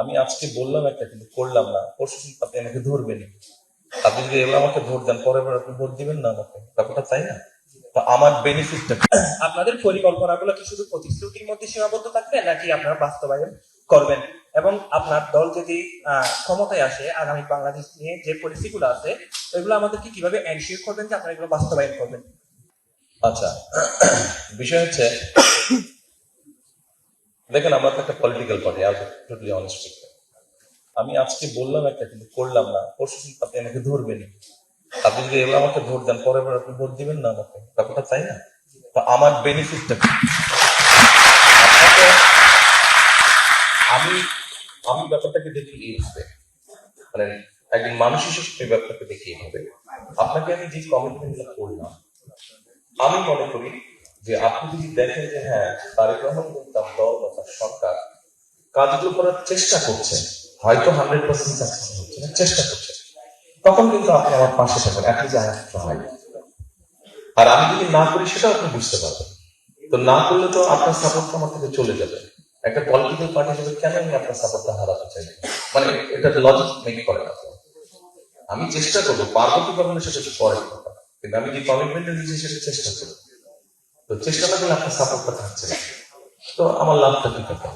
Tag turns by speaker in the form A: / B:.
A: আমি আজকে বললাম একটা কিন্তু করলাম না, পরশু দিন আপনি আমাকে ধরবেনই। আপনি যদি এবার আমাকে ভোট দেন, পরের বার আপনি ভোট দিবেন না আমাকে, ব্যাপারটা তাই না? তো আমার বেনিফিটটা
B: আপনাদের পরিকল্পনাগুলো কি শুধু প্রতিশ্রুতির মধ্যে সীমাবদ্ধ থাকবে নাকি আপনারা বাস্তবায়ন করবেন? এবং আপনার দল যদি ক্ষমতায় আসে, আগামী বাংলাদেশ নিয়ে যে পলিসিগুলো আছে ওইগুলো আমাদেরকে কিভাবে এনশিওর করবেন যে আপনারা এগুলো বাস্তবায়ন করবেন?
A: আচ্ছা, বিষয় হচ্ছে দেখেন, আমরা তো একটা পলিটিক্যাল পার্টি, আর টোটালি অনেস্ট। আমি আজকে বললাম একটা কিন্তু করলাম না, পরশু দিন আপনি আমাকে ধরবেনই। আপনি যদি এবার আমাকে ভোট দেন, পরের বার আপনি ভোট দিবেন না আমাকে, ব্যাপারটা তাই না? তো আমার বেনিফিটটা কি? আপনাকে আমি আমি ব্যাপারটাকে দেখি এইভাবে, মানে একজন মানুষ হিসেবে ব্যাপারটাকে দেখি এইভাবে। আপনাকে আমি যে কমিটমেন্ট গুলো করলাম, আমি মনে করি যে আপনি যদি দেখেন যে হ্যাঁ, তারেক রহমান এবং তার দল বা তার সরকার কাজগুলো করার চেষ্টা করছে, হয়তো 100% সাকসেস হচ্ছে না, চেষ্টা করছে, তখন কিন্তু আপনি আমার পাশে থাকবেন, আপনি যে হয়। আর আমি যদি না করি সেটাও আপনি বুঝতে পারবেন। তো না করলে তো আপনার সাপোর্টটা আমার থেকে চলে যাবে। একটা পলিটিক্যাল পার্টি হিসেবে কেন আমি আপনার সাপোর্টটা হারাতে চাই? মানে এটা লজিক মেক করে না। আমি চেষ্টা করবো, পারবো কি পারবো না সেটা একটু পরের কথা, কিন্তু আমি যে কমিটমেন্টটা দিয়েছি সেটা চেষ্টা করবো। তো চেষ্টা না করলে আপনার সাপোর্টটা থাকছে না, তো আমার লাভটা কি কথা?